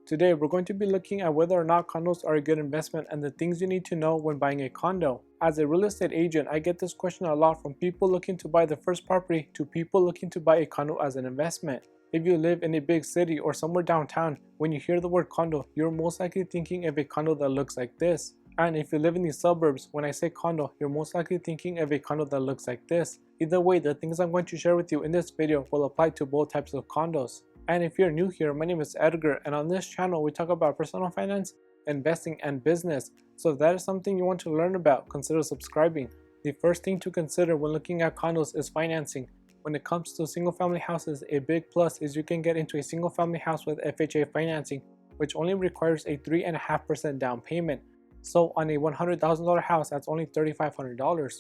Today we're going to be looking at whether or not condos are a good investment and the things you need to know when buying a condo. As a real estate agent, I get this question a lot from people looking to buy the first property to people looking to buy a condo as an investment. If you live in a big city or somewhere downtown, when you hear the word condo, you're most likely thinking of a condo that looks like this. And if you live in the suburbs, when I say condo, you're most likely thinking of a condo that looks like this. Either way, the things I'm going to share with you in this video will apply to both types of condos. And if you're new here, my name is Edgar, and on this channel we talk about personal finance, investing, and business. So if that is something you want to learn about, consider subscribing. The first thing to consider when looking at condos is financing. When it comes to single family houses, a big plus is you can get into a single family house with FHA financing, which only requires a 3.5% down payment. So on a $100,000 house, that's only $3,500.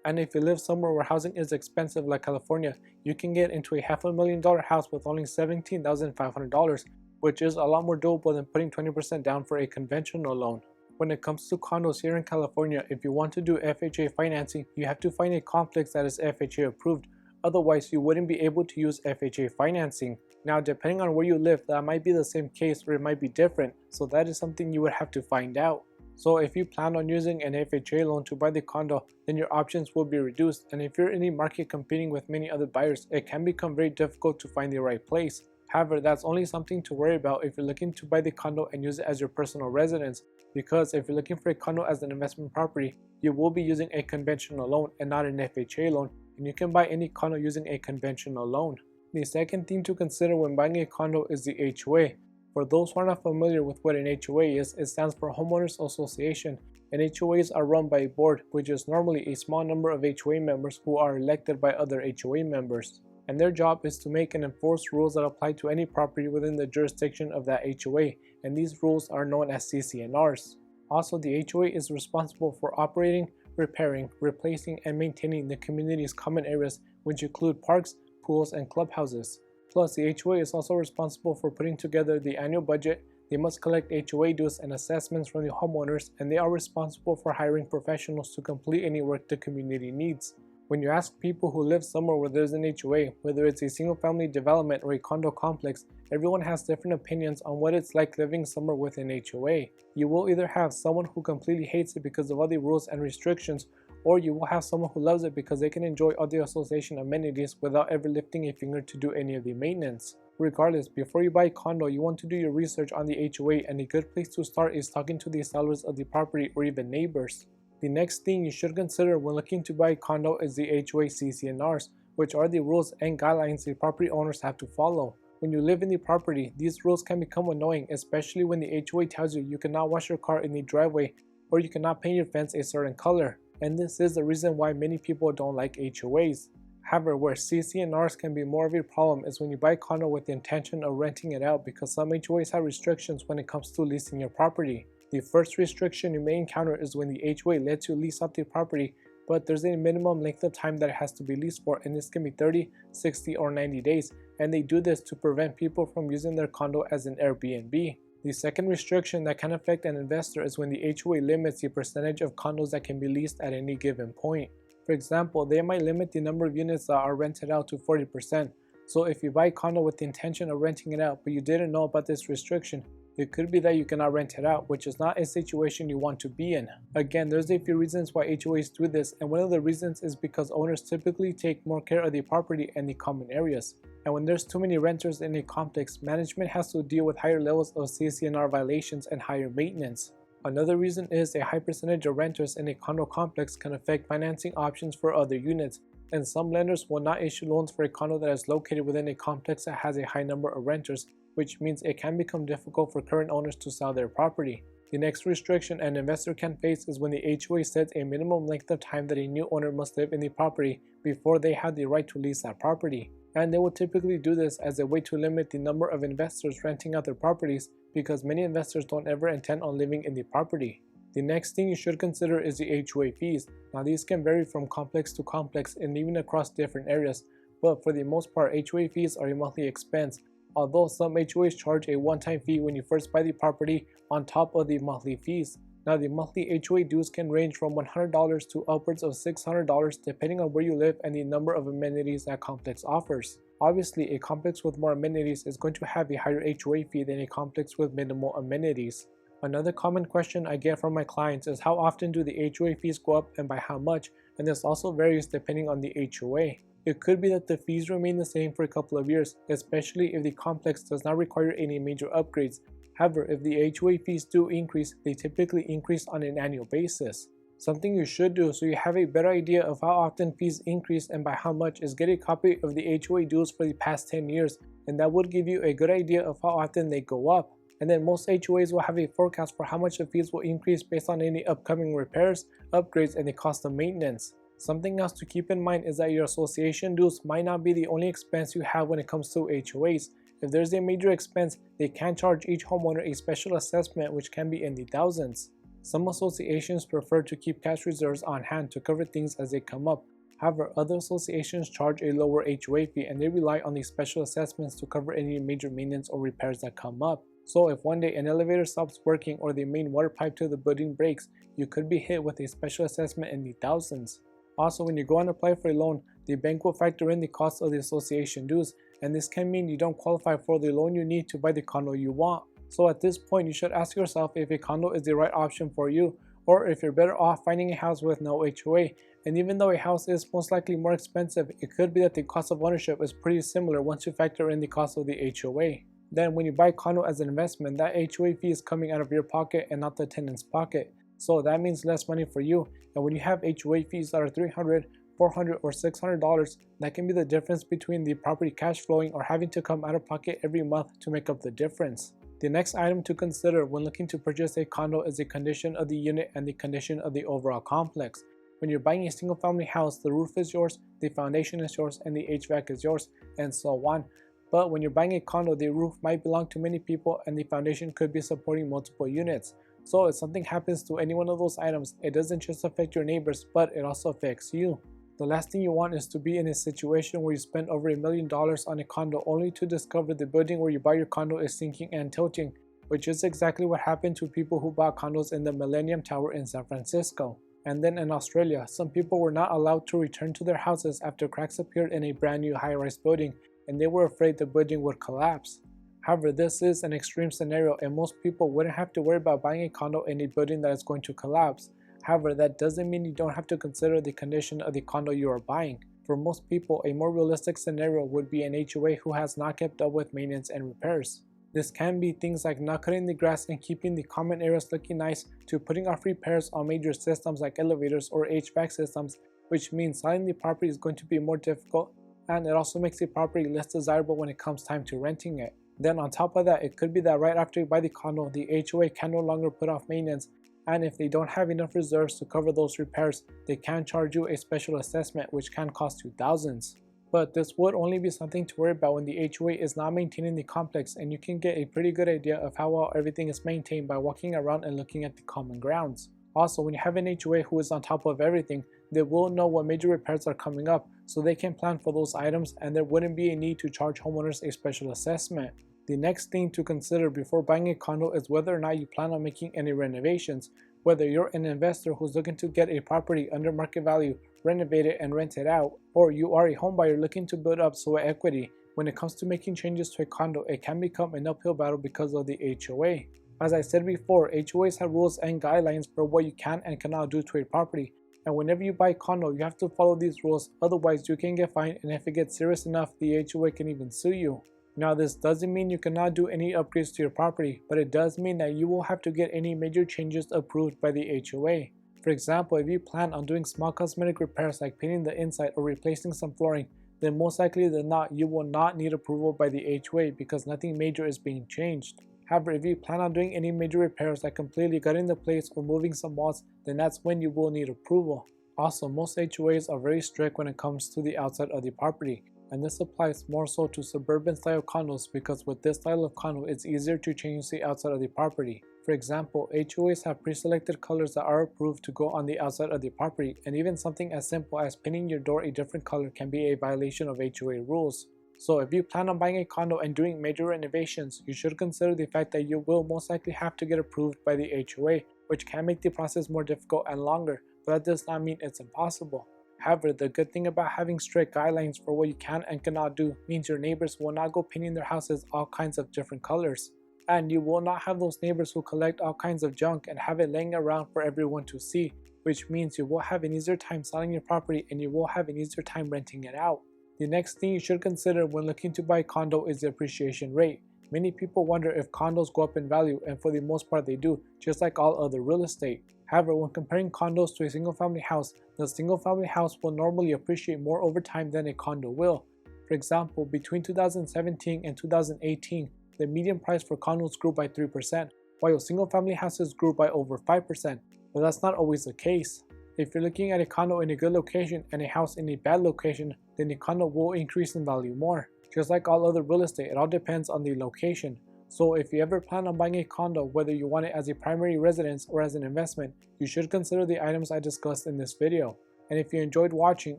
And if you live somewhere where housing is expensive like California, you can get into a $500,000 house with only $17,500, which is a lot more doable than putting 20% down for a conventional loan. When it comes to condos here in California, if you want to do FHA financing, you have to find a complex that is FHA approved. Otherwise, you wouldn't be able to use FHA financing. Now, depending on where you live, that might be the same case or it might be different, so that is something you would have to find out. So if you plan on using an FHA loan to buy the condo, then your options will be reduced, and if you're in the market competing with many other buyers, it can become very difficult to find the right place. However, that's only something to worry about if you're looking to buy the condo and use it as your personal residence, because if you're looking for a condo as an investment property, you will be using a conventional loan and not an FHA loan, and you can buy any condo using a conventional loan. The second thing to consider when buying a condo is the HOA. For those who are not familiar with what an HOA is, it stands for Homeowners Association, and HOAs are run by a board, which is normally a small number of HOA members who are elected by other HOA members. And their job is to make and enforce rules that apply to any property within the jurisdiction of that HOA, and these rules are known as CCNRs. Also, the HOA is responsible for operating, repairing, replacing, and maintaining the community's common areas, which include parks, pools, and clubhouses. Plus, the HOA is also responsible for putting together the annual budget. They must collect HOA dues and assessments from the homeowners, and they are responsible for hiring professionals to complete any work the community needs. When you ask people who live somewhere where there's an HOA, whether it's a single family development or a condo complex, everyone has different opinions on what it's like living somewhere with an HOA. You will either have someone who completely hates it because of all the rules and restrictions, or you will have someone who loves it because they can enjoy all the association amenities without ever lifting a finger to do any of the maintenance. Regardless, before you buy a condo, you want to do your research on the HOA, and a good place to start is talking to the sellers of the property or even neighbors. The next thing you should consider when looking to buy a condo is the HOA CCNRs, which are the rules and guidelines the property owners have to follow. When you live in the property, these rules can become annoying, especially when the HOA tells you cannot wash your car in the driveway or you cannot paint your fence a certain color. And this is the reason why many people don't like HOAs. However, where CCNRs can be more of a problem is when you buy a condo with the intention of renting it out, because some HOAs have restrictions when it comes to leasing your property. The first restriction you may encounter is when the HOA lets you lease out the property, but there's a minimum length of time that it has to be leased for, and this can be 30, 60, or 90 days, and they do this to prevent people from using their condo as an Airbnb. The second restriction that can affect an investor is when the HOA limits the percentage of condos that can be leased at any given point. For example, they might limit the number of units that are rented out to 40%. So if you buy a condo with the intention of renting it out, but you didn't know about this restriction, it could be that you cannot rent it out, which is not a situation you want to be in. Again, there's a few reasons why HOAs do this, and one of the reasons is because owners typically take more care of the property and the common areas. And when there's too many renters in a complex, management has to deal with higher levels of CCNR violations and higher maintenance. Another reason is a high percentage of renters in a condo complex can affect financing options for other units, and some lenders will not issue loans for a condo that is located within a complex that has a high number of renters, which means it can become difficult for current owners to sell their property. The next restriction an investor can face is when the HOA sets a minimum length of time that a new owner must live in the property before they have the right to lease that property. And they will typically do this as a way to limit the number of investors renting out their properties, because many investors don't ever intend on living in the property. The next thing you should consider is the HOA fees. Now, these can vary from complex to complex and even across different areas, but for the most part, HOA fees are a monthly expense, although some HOAs charge a one-time fee when you first buy the property on top of the monthly fees. Now, the monthly HOA dues can range from $100 to upwards of $600 depending on where you live and the number of amenities that complex offers. Obviously, a complex with more amenities is going to have a higher HOA fee than a complex with minimal amenities. Another common question I get from my clients is how often do the HOA fees go up and by how much, and this also varies depending on the HOA. It could be that the fees remain the same for a couple of years, especially if the complex does not require any major upgrades. However, if the HOA fees do increase, they typically increase on an annual basis. Something you should do so you have a better idea of how often fees increase and by how much is get a copy of the HOA dues for the past 10 years, and that would give you a good idea of how often they go up. And then most HOAs will have a forecast for how much the fees will increase based on any upcoming repairs, upgrades, and the cost of maintenance. Something else to keep in mind is that your association dues might not be the only expense you have when it comes to HOAs. If there's a major expense, they can charge each homeowner a special assessment which can be in the thousands. Some associations prefer to keep cash reserves on hand to cover things as they come up. However, other associations charge a lower HOA fee and they rely on these special assessments to cover any major maintenance or repairs that come up. So if one day an elevator stops working or the main water pipe to the building breaks, you could be hit with a special assessment in the thousands. Also, when you go and apply for a loan, the bank will factor in the cost of the association dues, and this can mean you don't qualify for the loan you need to buy the condo you want. So at this point, you should ask yourself if a condo is the right option for you, or if you're better off finding a house with no HOA. And even though a house is most likely more expensive, it could be that the cost of ownership is pretty similar once you factor in the cost of the HOA. Then when you buy a condo as an investment, that HOA fee is coming out of your pocket and not the tenant's pocket. So that means less money for you. And when you have HOA fees that are $300, $400, or $600, that can be the difference between the property cash flowing or having to come out of pocket every month to make up the difference. The next item to consider when looking to purchase a condo is the condition of the unit and the condition of the overall complex. When you're buying a single family house, the roof is yours, the foundation is yours, and the HVAC is yours, and so on. But when you're buying a condo, the roof might belong to many people and the foundation could be supporting multiple units. So if something happens to any one of those items, it doesn't just affect your neighbors, but it also affects you. The last thing you want is to be in a situation where you spend over $1 million on a condo only to discover the building where you buy your condo is sinking and tilting, which is exactly what happened to people who bought condos in the Millennium Tower in San Francisco. And then in Australia, some people were not allowed to return to their houses after cracks appeared in a brand new high-rise building, and they were afraid the building would collapse. However, this is an extreme scenario and most people wouldn't have to worry about buying a condo in a building that is going to collapse. However, that doesn't mean you don't have to consider the condition of the condo you are buying. For most people, a more realistic scenario would be an HOA who has not kept up with maintenance and repairs. This can be things like not cutting the grass and keeping the common areas looking nice, to putting off repairs on major systems like elevators or HVAC systems, which means selling the property is going to be more difficult, and it also makes the property less desirable when it comes time to renting it. Then on top of that, it could be that right after you buy the condo, the HOA can no longer put off maintenance, and if they don't have enough reserves to cover those repairs, they can charge you a special assessment which can cost you thousands. But this would only be something to worry about when the HOA is not maintaining the complex, and you can get a pretty good idea of how well everything is maintained by walking around and looking at the common grounds. Also, when you have an HOA who is on top of everything, they will know what major repairs are coming up, so they can plan for those items and there wouldn't be a need to charge homeowners a special assessment. The next thing to consider before buying a condo is whether or not you plan on making any renovations. Whether you're an investor who's looking to get a property under market value, renovate it and rent it out, or you are a homebuyer looking to build up sweat equity, when it comes to making changes to a condo, it can become an uphill battle because of the HOA. As I said before, HOAs have rules and guidelines for what you can and cannot do to a property, and whenever you buy a condo, you have to follow these rules, otherwise you can get fined, and if it gets serious enough, the HOA can even sue you. Now, this doesn't mean you cannot do any upgrades to your property, but it does mean that you will have to get any major changes approved by the HOA. For example, if you plan on doing small cosmetic repairs like painting the inside or replacing some flooring, then most likely than not, you will not need approval by the HOA because nothing major is being changed. However, if you plan on doing any major repairs like completely gutting the place or moving some walls, then that's when you will need approval. Also, most HOAs are very strict when it comes to the outside of the property, and this applies more so to suburban style condos because with this style of condo, it's easier to change the outside of the property. For example, HOAs have pre-selected colors that are approved to go on the outside of the property, and even something as simple as painting your door a different color can be a violation of HOA rules. So if you plan on buying a condo and doing major renovations, you should consider the fact that you will most likely have to get approved by the HOA, which can make the process more difficult and longer, but that does not mean it's impossible. However, the good thing about having strict guidelines for what you can and cannot do means your neighbors will not go painting their houses all kinds of different colors. And you will not have those neighbors who collect all kinds of junk and have it laying around for everyone to see, which means you will have an easier time selling your property and you will have an easier time renting it out. The next thing you should consider when looking to buy a condo is the appreciation rate. Many people wonder if condos go up in value, and for the most part they do, just like all other real estate. However, when comparing condos to a single family house, the single family house will normally appreciate more over time than a condo will. For example, between 2017 and 2018, the median price for condos grew by 3%, while single family houses grew by over 5%, but that's not always the case. If you're looking at a condo in a good location and a house in a bad location, then the condo will increase in value more. Just like all other real estate, it all depends on the location. So if you ever plan on buying a condo, whether you want it as a primary residence or as an investment, you should consider the items I discussed in this video. And if you enjoyed watching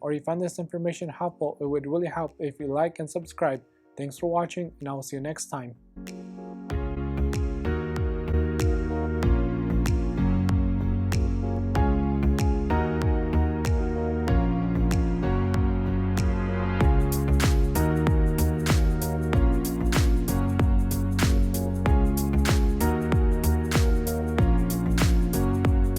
or you found this information helpful, it would really help if you like and subscribe. Thanks for watching, and I will see you next time.